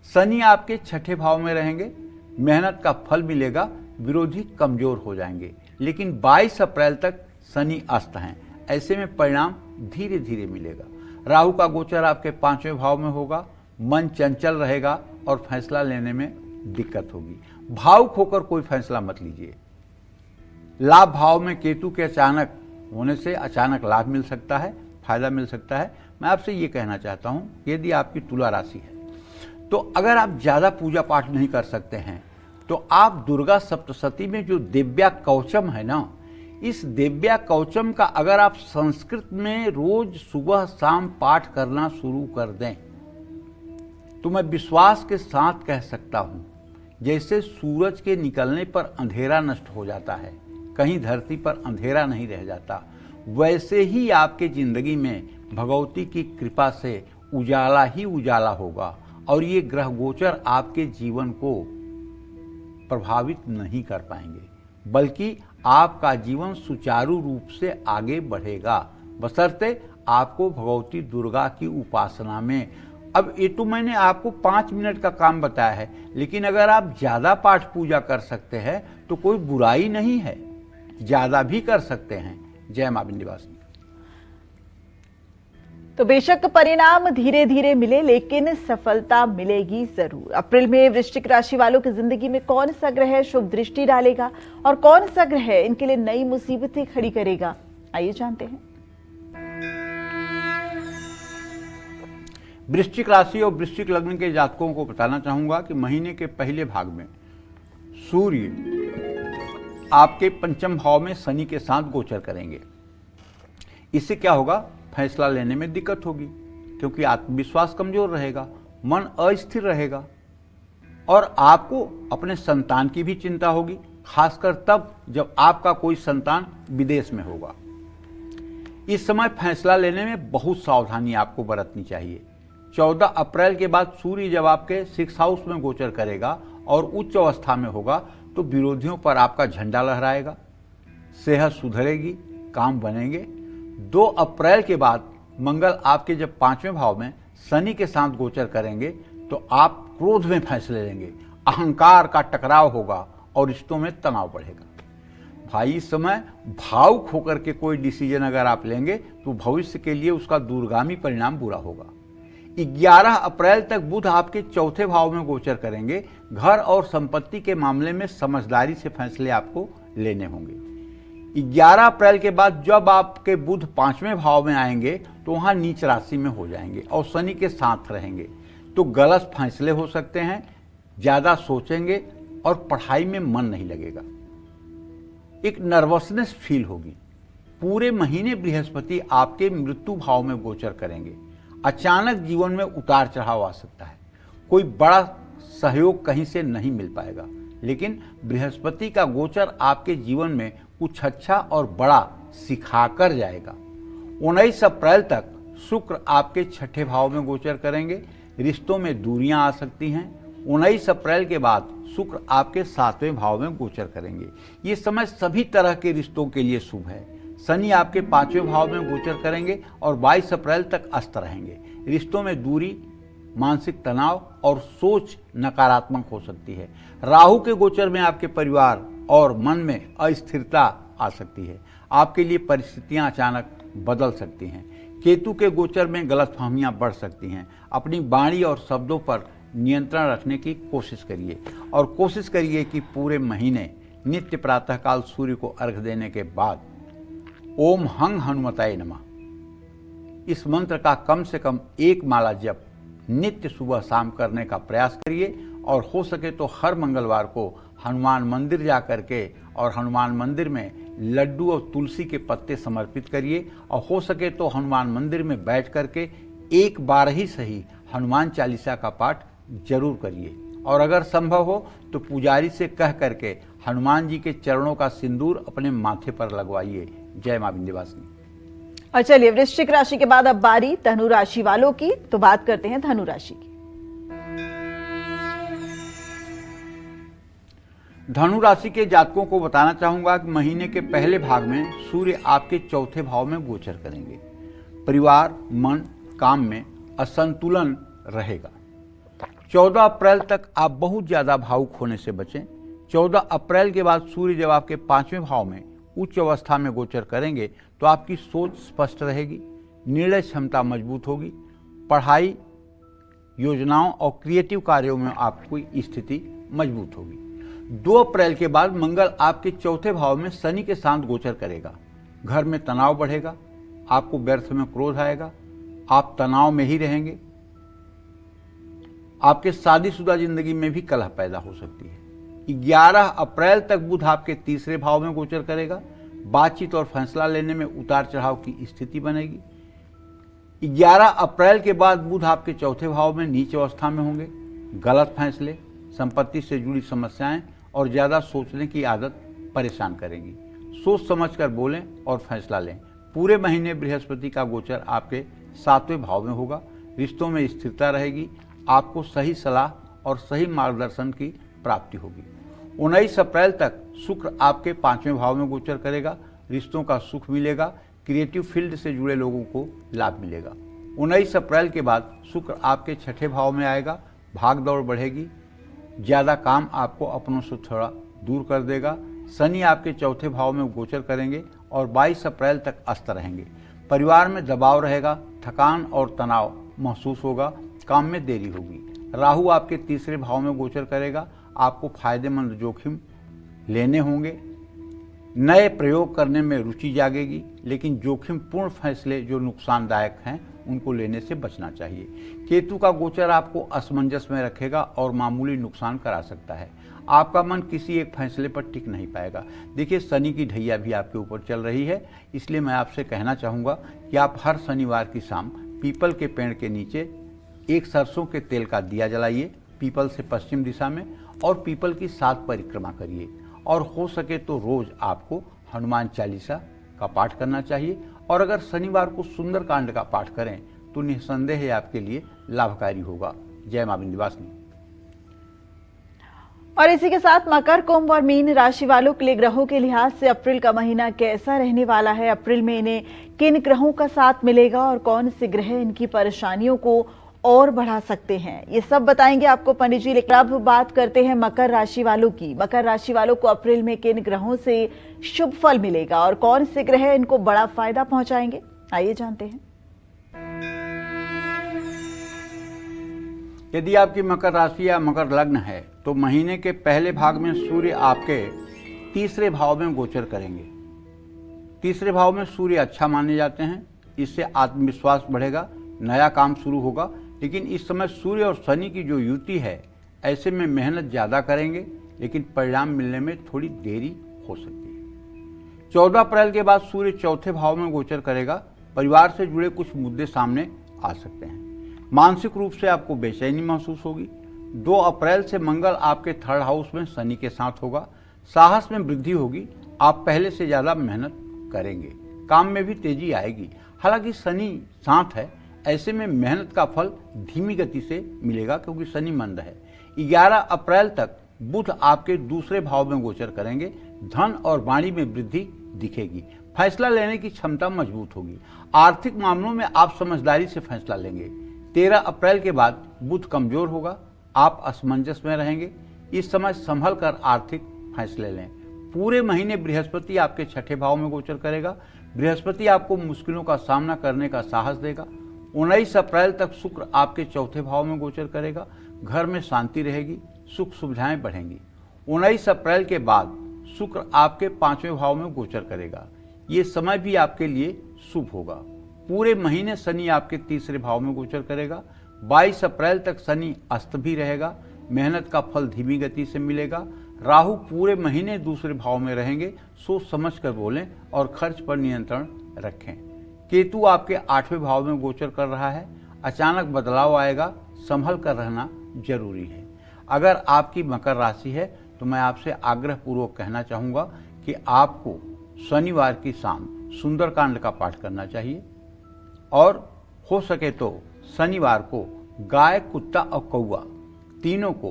Speaker 2: शनि आपके 6ठे भाव में रहेंगे, मेहनत का फल मिलेगा, विरोधी कमजोर हो जाएंगे। लेकिन 22 अप्रैल तक शनि अस्त हैं, ऐसे में परिणाम धीरे धीरे मिलेगा। राहु का गोचर आपके 5वें भाव में होगा, मन चंचल रहेगा और फैसला लेने में दिक्कत होगी। भावुक होकर कोई फैसला मत लीजिए। लाभ भाव में केतु के अचानक होने से अचानक लाभ मिल सकता है, फायदा मिल सकता है। मैं आपसे ये कहना चाहता हूं, यदि आपकी तुला राशि है तो अगर आप ज्यादा पूजा पाठ नहीं कर सकते हैं तो आप दुर्गा सप्तशती में जो दिव्या कवचम है ना, इस दिव्या कवचम का अगर आप संस्कृत में रोज सुबह शाम पाठ करना शुरू कर दें तो मैं विश्वास के साथ कह सकता हूं, जैसे सूरज के निकलने पर अंधेरा नष्ट हो जाता है, कहीं धरती पर अंधेरा नहीं रह जाता, वैसे ही आपके जिंदगी में भगवती की कृपा से उजाला ही उजाला होगा और ये ग्रह गोचर आपके जीवन को प्रभावित नहीं कर पाएंगे, बल्कि आपका जीवन सुचारू रूप से आगे बढ़ेगा, बशर्ते आपको भगवती दुर्गा की उपासना में। अब ये तो मैंने आपको 5 मिनट का काम बताया है, लेकिन अगर आप ज्यादा पाठ पूजा कर सकते हैं तो कोई बुराई नहीं है, ज्यादा भी कर सकते हैं। जय मां विंध्यवासिनी।
Speaker 1: तो बेशक परिणाम धीरे धीरे मिले लेकिन सफलता मिलेगी जरूर। अप्रैल में वृश्चिक राशि वालों की जिंदगी में कौन सा ग्रह शुभ दृष्टि डालेगा और कौन सा ग्रह इनके लिए नई मुसीबतें खड़ी करेगा, आइए जानते हैं।
Speaker 2: वृश्चिक राशि और वृश्चिक लग्न के जातकों को बताना चाहूंगा कि महीने के पहले भाग में सूर्य आपके 5म भाव में शनि के साथ गोचर करेंगे। इससे क्या होगा, फैसला लेने में दिक्कत होगी क्योंकि आत्मविश्वास कमजोर रहेगा, मन अस्थिर रहेगा और आपको अपने संतान की भी चिंता होगी, खासकर तब जब आपका कोई संतान विदेश में होगा। इस समय फैसला लेने में बहुत सावधानी आपको बरतनी चाहिए। 14 अप्रैल के बाद सूर्य जब आपके 6 हाउस में गोचर करेगा और उच्च अवस्था में होगा तो विरोधियों पर आपका झंडा लहराएगा, सेहत सुधरेगी, काम बनेंगे। 2 अप्रैल के बाद मंगल आपके जब 5वें भाव में शनि के साथ गोचर करेंगे तो आप क्रोध में फैसले लेंगे, अहंकार का टकराव होगा और रिश्तों में तनाव बढ़ेगा। भाई, इस समय भावुक होकर के कोई डिसीजन अगर आप लेंगे तो भविष्य के लिए उसका दूरगामी परिणाम बुरा होगा। 11 अप्रैल तक बुध आपके चौथे भाव में गोचर करेंगे। घर और संपत्ति के मामले में समझदारी से फैसले आपको लेने होंगे। 11 अप्रैल के बाद जब आपके बुध 5वें भाव में आएंगे तो वहां नीच राशि में हो जाएंगे और शनि के साथ रहेंगे, तो गलत फैसले हो सकते हैं, ज्यादा सोचेंगे और पढ़ाई में मन नहीं लगेगा। एक नर्वसनेस फील होगी। पूरे महीने बृहस्पति आपके मृत्यु भाव में गोचर करेंगे। अचानक जीवन में उतार चढ़ाव आ सकता है। कोई बड़ा सहयोग कहीं से नहीं मिल पाएगा, लेकिन बृहस्पति का गोचर आपके जीवन में कुछ अच्छा और बड़ा सिखाकर जाएगा। 19 अप्रैल तक शुक्र आपके छठे भाव में गोचर करेंगे। रिश्तों में दूरियां आ सकती हैं। 19 अप्रैल के बाद शुक्र आपके 7वें भाव में गोचर करेंगे। ये समय सभी तरह के रिश्तों के लिए शुभ है। शनि आपके 5वें भाव में गोचर करेंगे और 22 अप्रैल तक अस्त रहेंगे। रिश्तों में दूरी, मानसिक तनाव और सोच नकारात्मक हो सकती है। राहु के गोचर में आपके परिवार और मन में अस्थिरता आ सकती है। आपके लिए परिस्थितियां अचानक बदल सकती हैं। केतु के गोचर में गलतफहमियां बढ़ सकती हैं। अपनी वाणी और शब्दों पर नियंत्रण रखने की कोशिश करिए और कोशिश करिए कि पूरे महीने नित्य प्रातःकाल सूर्य को अर्घ्य देने के बाद ओम हंग हनुमताय नमः इस मंत्र का कम से कम 1 माला जप नित्य सुबह शाम करने का प्रयास करिए और हो सके तो हर मंगलवार को हनुमान मंदिर जा करके और हनुमान मंदिर में लड्डू और तुलसी के पत्ते समर्पित करिए और हो सके तो हनुमान मंदिर में बैठ करके 1 बार ही सही हनुमान चालीसा का पाठ जरूर करिए और अगर संभव हो तो पुजारी से कह करके हनुमान जी के चरणों का सिंदूर अपने माथे पर लगवाइए। जय मां विंध्यवासिनी।
Speaker 1: और चलिए वृश्चिक राशि के बाद अब बारी धनु राशि वालों की, तो बात करते हैं धनु राशि की।
Speaker 2: धनु राशि के जातकों को बताना चाहूंगा कि महीने के पहले भाग में सूर्य आपके चौथे भाव में गोचर करेंगे। परिवार, मन, काम में असंतुलन रहेगा। 14 अप्रैल तक आप बहुत ज्यादा भावुक होने से बचें। 14 अप्रैल के बाद सूर्य जब आपके 5वें भाव में उच्च अवस्था में गोचर करेंगे तो आपकी सोच स्पष्ट रहेगी, निर्णय क्षमता मजबूत होगी, पढ़ाई, योजनाओं और क्रिएटिव कार्यों में आपकी स्थिति मजबूत होगी। 2 अप्रैल के बाद मंगल आपके चौथे भाव में शनि के साथ गोचर करेगा। घर में तनाव बढ़ेगा, आपको व्यर्थ में क्रोध आएगा, आप तनाव में ही रहेंगे। आपके शादीशुदा जिंदगी में भी कलह पैदा हो सकती है। 11 अप्रैल तक बुध आपके तीसरे भाव में गोचर करेगा। बातचीत और फैसला लेने में उतार चढ़ाव की स्थिति बनेगी। 11 अप्रैल के बाद बुध आपके चौथे भाव में नीच अवस्था में होंगे। गलत फैसले, संपत्ति से जुड़ी समस्याएं और ज्यादा सोचने की आदत परेशान करेंगी। सोच समझकर बोलें और फैसला लें। पूरे महीने बृहस्पति का गोचर आपके 7वें भाव में होगा। रिश्तों में स्थिरता रहेगी। आपको सही सलाह और सही मार्गदर्शन की प्राप्ति होगी। 19 अप्रैल तक शुक्र आपके 5वें भाव में गोचर करेगा। रिश्तों का सुख मिलेगा। क्रिएटिव फील्ड से जुड़े लोगों को लाभ मिलेगा। 19 अप्रैल के बाद शुक्र आपके छठे भाव में आएगा। भाग दौड़ बढ़ेगी। ज्यादा काम आपको अपनों से थोड़ा दूर कर देगा। शनि आपके चौथे भाव में गोचर करेंगे और 22 अप्रैल तक अस्त रहेंगे। परिवार में दबाव रहेगा। थकान और तनाव महसूस होगा। काम में देरी होगी। राहु आपके तीसरे भाव में गोचर करेगा। आपको फायदेमंद जोखिम लेने होंगे। नए प्रयोग करने में रुचि जागेगी, लेकिन जोखिम पूर्ण फैसले जो नुकसानदायक हैं उनको लेने से बचना चाहिए। केतु का गोचर आपको असमंजस में रखेगा और मामूली नुकसान करा सकता है। आपका मन किसी एक फैसले पर टिक नहीं पाएगा। देखिए, शनि की ढैया भी आपके ऊपर चल रही है, इसलिए मैं आपसे कहना चाहूँगा कि आप हर शनिवार की शाम पीपल के पेड़ के नीचे एक सरसों के तेल का दिया जलाइए, पीपल से पश्चिम दिशा में, और पीपल की 7 परिक्रमा करिए। और हो सके तो रोज आपको हनुमान चालीसा का पाठ करना चाहिए। और अगर शनिवार को सुंदरकांड का पाठ करें तो निस्संदेह आपके लिए लाभकारी होगा। जय मां विंध्यवासिनी।
Speaker 1: और इसी के साथ मकर, कुंभ और मीन राशि वालों के लिए ग्रहों के लिहाज से अप्रैल का महीना कैसा रहने वाला है, अप्रैल में इन्हें किन ग्रहों का साथ मिलेगा और कौन से ग्रह इनकी परेशानियों को और बढ़ा सकते हैं, ये सब बताएंगे आपको पंडित जी। लेकिन अब बात करते हैं मकर राशि वालों की। मकर राशि वालों को अप्रैल में किन ग्रहों से शुभ फल मिलेगा और कौन से ग्रह इनको बड़ा फायदा पहुंचाएंगे, आइए जानते हैं।
Speaker 2: यदि आपकी मकर राशि या मकर लग्न है तो महीने के पहले भाग में सूर्य आपके तीसरे भाव में गोचर करेंगे। तीसरे भाव में सूर्य अच्छा माने जाते हैं, इससे आत्मविश्वास बढ़ेगा, नया काम शुरू होगा। लेकिन इस समय सूर्य और शनि की जो युति है, ऐसे में मेहनत ज़्यादा करेंगे लेकिन परिणाम मिलने में थोड़ी देरी हो सकती है। 14 अप्रैल के बाद सूर्य चौथे भाव में गोचर करेगा। परिवार से जुड़े कुछ मुद्दे सामने आ सकते हैं। मानसिक रूप से आपको बेचैनी महसूस होगी। 2 अप्रैल से मंगल आपके थर्ड हाउस में शनि के साथ होगा। साहस में वृद्धि होगी, आप पहले से ज़्यादा मेहनत करेंगे, काम में भी तेजी आएगी। हालांकि शनि साथ है, ऐसे में मेहनत का फल धीमी गति से मिलेगा क्योंकि शनि मंद है। 11 अप्रैल तक बुध आपके दूसरे भाव में गोचर करेंगे। धन और वाणी में वृद्धि दिखेगी। फैसला लेने की क्षमता मजबूत होगी। आर्थिक मामलों में आप समझदारी से फैसला लेंगे। 13 अप्रैल के बाद बुध कमजोर होगा, आप असमंजस में रहेंगे। इस समय संभल कर आर्थिक फैसले लें। पूरे महीने बृहस्पति आपके छठे भाव में गोचर करेगा। बृहस्पति आपको मुश्किलों का सामना करने का साहस देगा। 19 अप्रैल तक शुक्र आपके चौथे भाव में गोचर करेगा। घर में शांति रहेगी, सुख सुविधाएं बढ़ेंगी। 19 अप्रैल के बाद शुक्र आपके 5वें भाव में गोचर करेगा। ये समय भी आपके लिए शुभ होगा। पूरे महीने शनि आपके तीसरे भाव में गोचर करेगा। 22 अप्रैल तक शनि अस्त भी रहेगा। मेहनत का फल धीमी गति से मिलेगा। राहु पूरे महीने दूसरे भाव में रहेंगे। सोच समझ कर बोलें और खर्च पर नियंत्रण रखें। केतु आपके 8वें भाव में गोचर कर रहा है। अचानक बदलाव आएगा, संभल कर रहना जरूरी है। अगर आपकी मकर राशि है तो मैं आपसे आग्रह पूर्वक कहना चाहूँगा कि आपको शनिवार की शाम सुंदरकांड का पाठ करना चाहिए और हो सके तो शनिवार को गाय, कुत्ता और कौवा तीनों को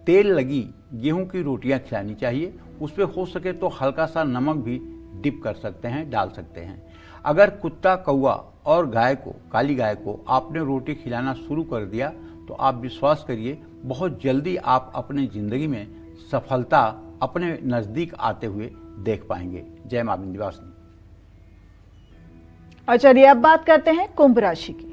Speaker 2: तेल लगी गेहूं की रोटियां खिलानी चाहिए। उसपे हो सके तो हल्का सा नमक भी डिप कर सकते हैं, डाल सकते हैं। अगर कुत्ता, कौवा और गाय को, काली गाय को आपने रोटी खिलाना शुरू कर दिया तो आप विश्वास करिए बहुत जल्दी आप अपने जिंदगी में सफलता अपने नजदीक आते हुए देख पाएंगे। जय मां विंध्यवासिनी।
Speaker 1: और चलिए अब बात करते हैं कुंभ राशि की।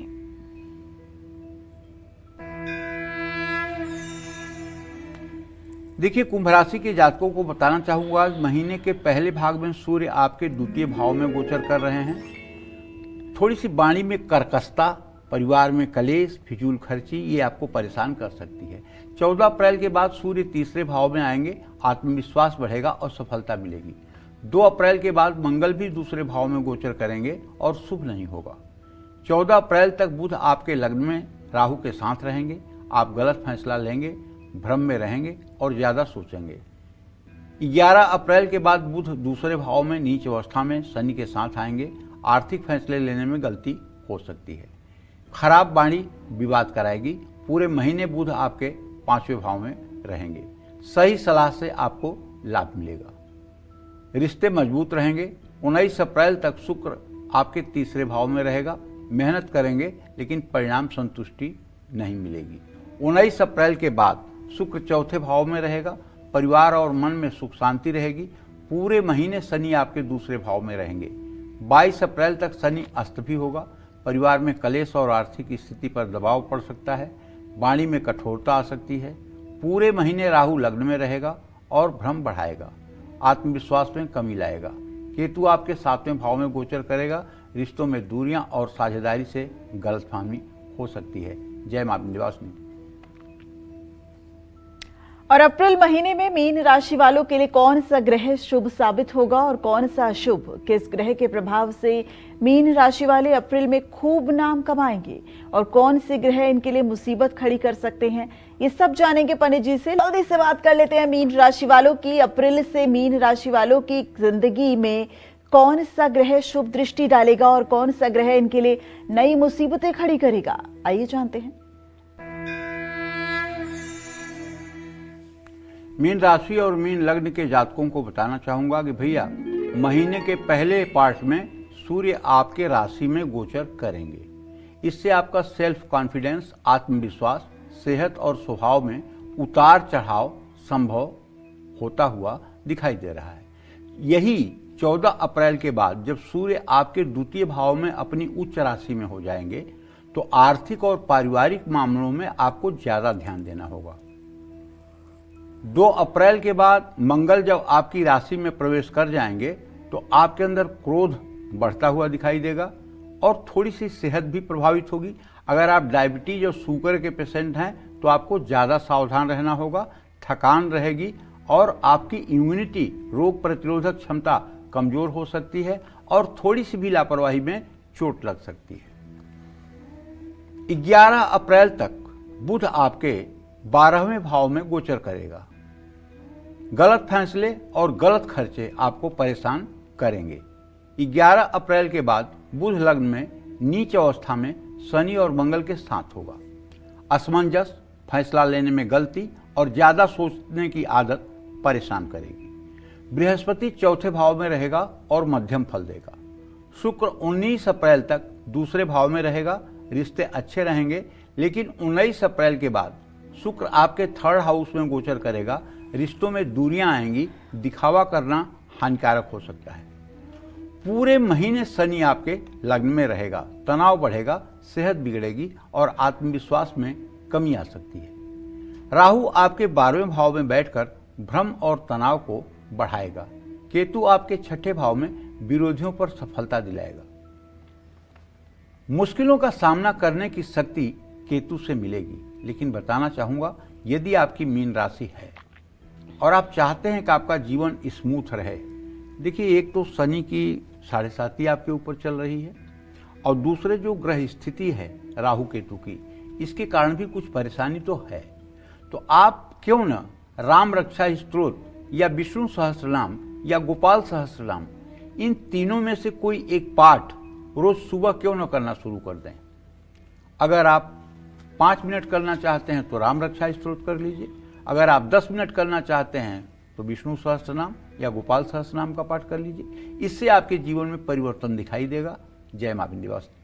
Speaker 2: देखिए, कुंभ राशि के जातकों को बताना चाहूंगा, महीने के पहले भाग में सूर्य आपके द्वितीय भाव में गोचर कर रहे हैं। थोड़ी सी वाणी में कर्कशता, परिवार में कलेश, फिजूल खर्ची, ये आपको परेशान कर सकती है। 14 अप्रैल के बाद सूर्य तीसरे भाव में आएंगे, आत्मविश्वास बढ़ेगा और सफलता मिलेगी। 2 अप्रैल के बाद मंगल भी दूसरे भाव में गोचर करेंगे और शुभ नहीं होगा। 14 अप्रैल तक बुध आपके लग्न में राहु के साथ रहेंगे। आप गलत फैसला लेंगे, भ्रम में रहेंगे और ज्यादा सोचेंगे। 11 अप्रैल के बाद बुध दूसरे भाव में नीच अवस्था में शनि के साथ आएंगे। आर्थिक फैसले लेने में गलती हो सकती है। खराब वाणी विवाद कराएगी। पूरे महीने बुध आपके 5वें भाव में रहेंगे। सही सलाह से आपको लाभ मिलेगा। रिश्ते मजबूत रहेंगे। 19 अप्रैल तक शुक्र आपके तीसरे भाव में रहेगा। मेहनत करेंगे लेकिन परिणाम संतुष्टि नहीं मिलेगी। 19 अप्रैल के बाद शुक्र चौथे भाव में रहेगा। परिवार और मन में सुख शांति रहेगी। पूरे महीने शनि आपके दूसरे भाव में रहेंगे। 22 अप्रैल तक शनि अस्त भी होगा। परिवार में कलेश और आर्थिक स्थिति पर दबाव पड़ सकता है। वाणी में कठोरता आ सकती है। पूरे महीने राहु लग्न में रहेगा और भ्रम बढ़ाएगा, आत्मविश्वास में कमी लाएगा। केतु आपके 7वें भाव में गोचर करेगा। रिश्तों में दूरियां और साझेदारी से गलतफहमी हो सकती है। जय मां विंध्यवासिनी।
Speaker 1: और अप्रैल महीने में मीन राशि वालों के लिए कौन सा ग्रह शुभ साबित होगा और कौन सा अशुभ, किस ग्रह के प्रभाव से मीन राशि वाले अप्रैल में खूब नाम कमाएंगे और कौन से ग्रह इनके लिए मुसीबत खड़ी कर सकते हैं, ये सब जानेंगे पंडित जी से। जल्दी से बात कर लेते हैं मीन राशि वालों की। अप्रैल से मीन राशि वालों की जिंदगी में कौन सा ग्रह शुभ दृष्टि डालेगा और कौन सा ग्रह इनके लिए नई मुसीबतें खड़ी करेगा, आइए जानते हैं।
Speaker 2: मीन राशि और मीन लग्न के जातकों को बताना चाहूंगा कि भैया महीने के पहले पार्ट में सूर्य आपके राशि में गोचर करेंगे। इससे आपका सेल्फ कॉन्फिडेंस, आत्मविश्वास, सेहत और स्वभाव में उतार चढ़ाव संभव होता हुआ दिखाई दे रहा है। यही 14 अप्रैल के बाद जब सूर्य आपके द्वितीय भाव में अपनी उच्च राशि में हो जाएंगे तो आर्थिक और पारिवारिक मामलों में आपको ज्यादा ध्यान देना होगा। 2 अप्रैल के बाद मंगल जब आपकी राशि में प्रवेश कर जाएंगे तो आपके अंदर क्रोध बढ़ता हुआ दिखाई देगा और थोड़ी सी सेहत भी प्रभावित होगी। अगर आप डायबिटीज और शुगर के पेशेंट हैं तो आपको ज़्यादा सावधान रहना होगा, थकान रहेगी और आपकी इम्यूनिटी, रोग प्रतिरोधक क्षमता कमजोर हो सकती है और थोड़ी सी भी लापरवाही में चोट लग सकती है। 11 अप्रैल तक बुध आपके 12वें भाव में गोचर करेगा। गलत फैसले और गलत खर्चे आपको परेशान करेंगे। 11 अप्रैल के बाद बुध लग्न में नीच अवस्था में शनि और मंगल के साथ होगा। असमंजस, फैसला लेने में गलती और ज्यादा सोचने की आदत परेशान करेगी। बृहस्पति 4थे भाव में रहेगा और मध्यम फल देगा। शुक्र 19 अप्रैल तक दूसरे भाव में रहेगा, रिश्ते अच्छे रहेंगे, लेकिन 19 अप्रैल के बाद शुक्र आपके 3rd हाउस में गोचर करेगा। रिश्तों में दूरियां आएंगी, दिखावा करना हानिकारक हो सकता है। पूरे महीने शनि आपके लग्न में रहेगा, तनाव बढ़ेगा, सेहत बिगड़ेगी और आत्मविश्वास में कमी आ सकती है। राहु आपके 12वें भाव में बैठकर भ्रम और तनाव को बढ़ाएगा। केतु आपके 6ठे भाव में विरोधियों पर सफलता दिलाएगा। मुश्किलों का सामना करने की शक्ति केतु से मिलेगी, लेकिन बताना चाहूंगा, यदि आपकी मीन राशि है और आप चाहते हैं कि आपका जीवन स्मूथ रहे, देखिए, एक तो शनि की 7.5 आपके ऊपर चल रही है और दूसरे जो ग्रह स्थिति है राहु केतु की, इसके कारण भी कुछ परेशानी तो है। तो आप क्यों न राम रक्षा स्तोत्र या विष्णु सहस्त्रनाम या गोपाल सहस्त्रनाम, इन तीनों में से कोई एक पाठ रोज सुबह क्यों न करना शुरू कर दें। अगर आप 5 मिनट करना चाहते हैं तो राम रक्षा स्तोत्र कर लीजिए। अगर आप 10 मिनट करना चाहते हैं तो विष्णु सहस्त्रनाम या गोपाल सहस्त्रनाम का पाठ कर लीजिए। इससे आपके जीवन में परिवर्तन दिखाई देगा। जय मां विंध्यवासिनी।